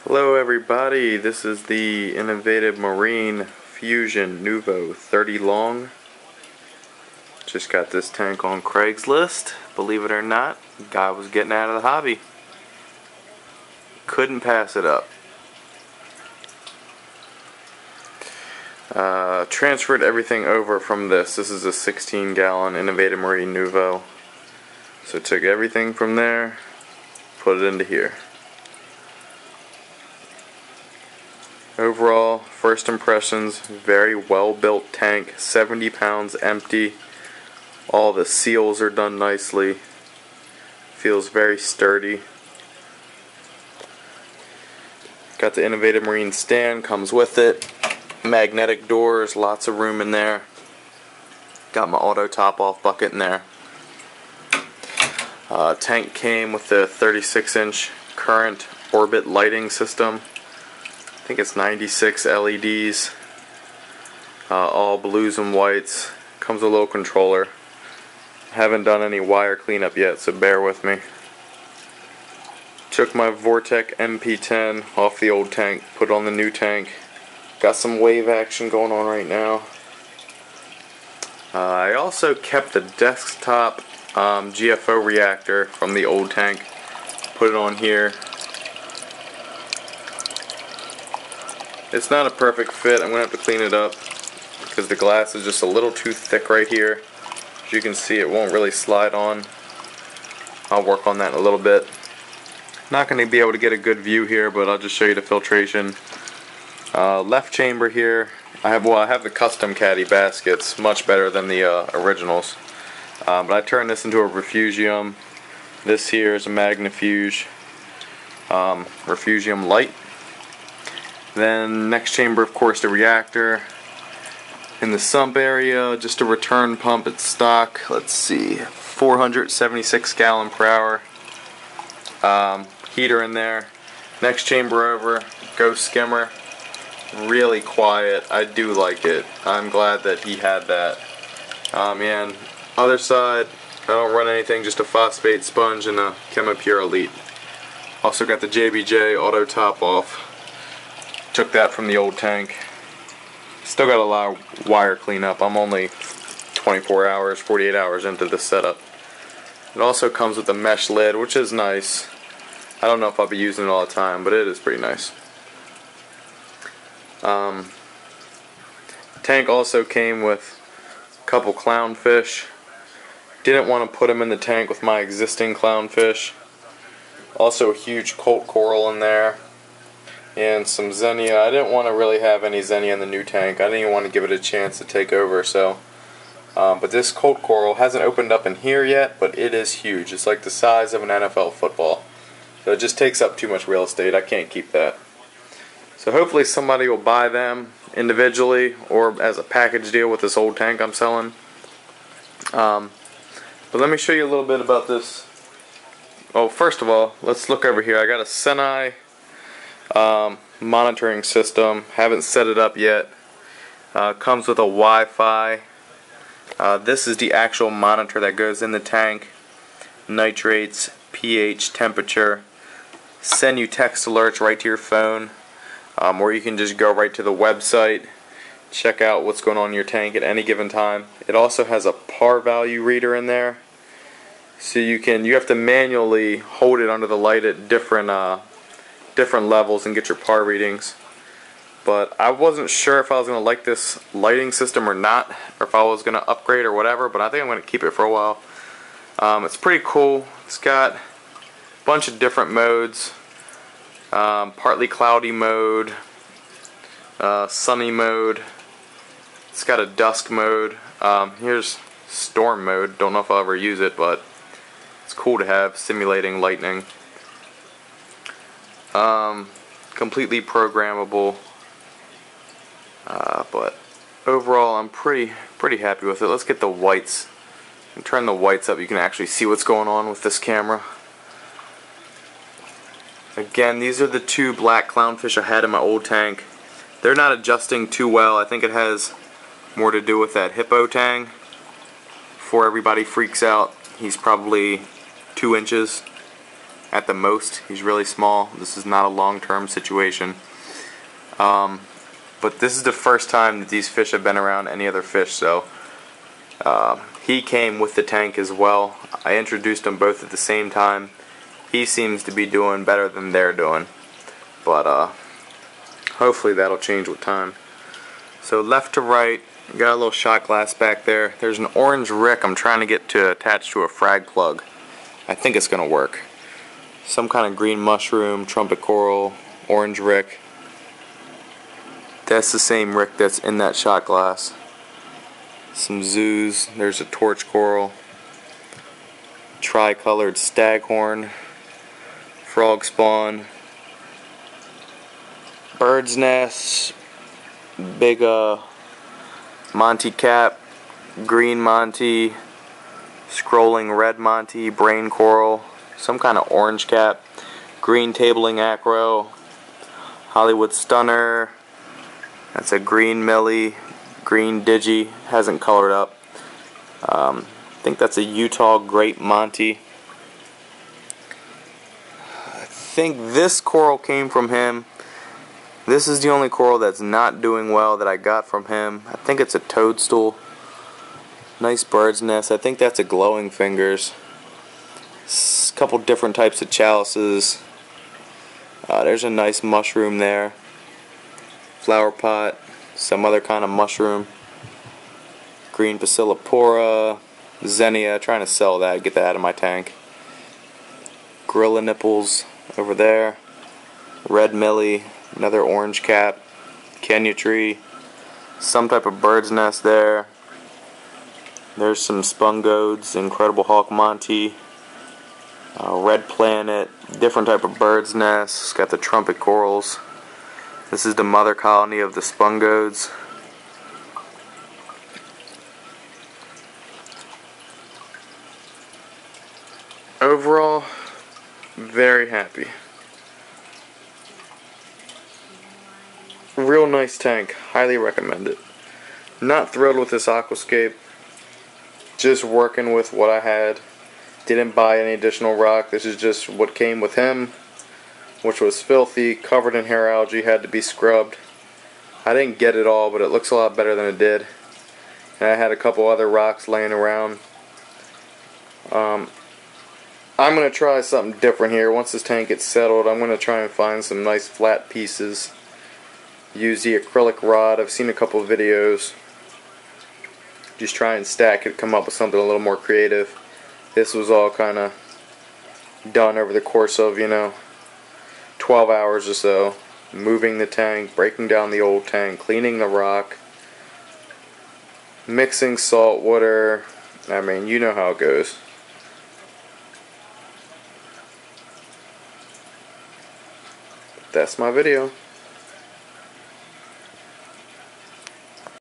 Hello everybody, this is the Innovative Marine Fusion Nuvo 30 long. Just got this tank on Craigslist. Believe it or not, guy was getting out of the hobby. Couldn't pass it up. Transferred everything over from this. This is a 16-gallon Innovative Marine Nuvo. So took everything from there, put it into here. Overall, first impressions, very well built tank, 70 pounds empty. All the seals are done nicely. Feels very sturdy. Got the Innovative Marine stand, comes with it. Magnetic doors, lots of room in there. Got my auto top off bucket in there. Tank came with the 36-inch current orbit lighting system. I think it's 96 LEDs, all blues and whites. Comes with a little controller. Haven't done any wire cleanup yet, so bear with me. Took my Vortec MP10 off the old tank, put on the new tank. Got some wave action going on right now. I also kept the desktop GFO reactor from the old tank. Put it on here. It's not a perfect fit. I'm going to have to clean it up because the glass is just a little too thick right here. As you can see, it won't really slide on. I'll work on that in a little bit. Not going to be able to get a good view here, but I'll just show you the filtration. Left chamber here. I have the custom caddy baskets, much better than the originals. But I turned this into a refugium. This here is a Magnifuge refugium light. Then next chamber, of course, the reactor. In the sump area, just a return pump at stock. Let's see, 476 gallon per hour. Heater in there. Next chamber over, ghost skimmer. Really quiet. I do like it. I'm glad that he had that. And other side, I don't run anything, just a phosphate sponge and a ChemiPure Elite. Also got the JBJ auto top off. Took that from the old tank. Still got a lot of wire cleanup. I'm only 24 hours, 48 hours into this setup. It also comes with a mesh lid, which is nice. I don't know if I'll be using it all the time, but it is pretty nice. Tank also came with a couple clownfish. Didn't want to put them in the tank with my existing clownfish. Also a huge Colt coral in there. And some Xenia. I didn't want to really have any Xenia in the new tank. I didn't even want to give it a chance to take over. But this Colt coral hasn't opened up in here yet, but it is huge. It's like the size of an NFL football. So it just takes up too much real estate. I can't keep that. So hopefully somebody will buy them individually or as a package deal with this old tank I'm selling. But let me show you a little bit about this. Oh, first of all, let's look over here. I got a Senai monitoring system. Haven't set it up yet. Comes with a Wi-Fi. This is the actual monitor that goes in the tank. Nitrates, pH, temperature. Send you text alerts right to your phone. Or you can just go right to the website, check out what's going on in your tank at any given time. It also has a par value reader in there, so you have to manually hold it under the light at different levels and get your par readings. But I wasn't sure if I was going to like this lighting system or not, or if I was going to upgrade or whatever, but I think I'm going to keep it for a while. It's pretty cool. It's got a bunch of different modes. Partly cloudy mode, sunny mode. It's got a dusk mode. Here's storm mode. Don't know if I'll ever use it, but it's cool to have, simulating lightning. Completely programmable. But overall, I'm pretty happy with it. Let's get the whites. And turn the whites up. You can actually see what's going on with this camera. Again, these are the two black clownfish I had in my old tank. They're not adjusting too well. I think it has more to do with that hippo tang. Before everybody freaks out, he's probably 2 inches. at the most. He's really small. This is not a long-term situation. But this is the first time that these fish have been around any other fish, so he came with the tank as well. I introduced them both at the same time. He seems to be doing better than they're doing, but hopefully that'll change with time. So left to right, got a little shot glass back there. There's an orange rick I'm trying to get to attach to a frag plug. I think it's gonna work. Some kind of green mushroom, trumpet coral, orange rick. That's the same rick that's in that shot glass. Some zoos, there's a torch coral, tricolored staghorn, frog spawn, bird's nest, big Monty cap, green Monty, scrolling red Monty, brain coral, some kind of orange cap, green tabling acro, Hollywood stunner. That's a green Millie, green Digi, hasn't colored up. I think that's a Utah Great Monty. I think this coral came from him. This is the only coral that's not doing well that I got from him. I think it's a toadstool. Nice bird's nest. I think that's a glowing fingers. A couple different types of chalices. There's a nice mushroom there. Flower pot, some other kind of mushroom, green Bacillopora, Xenia, trying to sell that, get that out of my tank. Gorilla nipples over there, red Millie, another orange cap, Kenya tree, some type of bird's nest there. There's some spungodes, Incredible Hawk Monty, red planet, different type of bird's nest. It's got the trumpet corals. This is the mother colony of the spungodes. Overall, very happy. Real nice tank. Highly recommend it. Not thrilled with this aquascape. Just working with what I had. Didn't buy any additional rock. This is just what came with him, which was filthy, covered in hair algae, had to be scrubbed. I didn't get it all, but it looks a lot better than it did. And I had a couple other rocks laying around. I'm going to try something different here. Once this tank gets settled, I'm going to try and find some nice flat pieces. Use the acrylic rod. I've seen a couple of videos. Just try and stack it, come up with something a little more creative. This was all kind of done over the course of, 12 hours or so, moving the tank, breaking down the old tank, cleaning the rock, mixing salt water. I mean, you know how it goes. That's my video.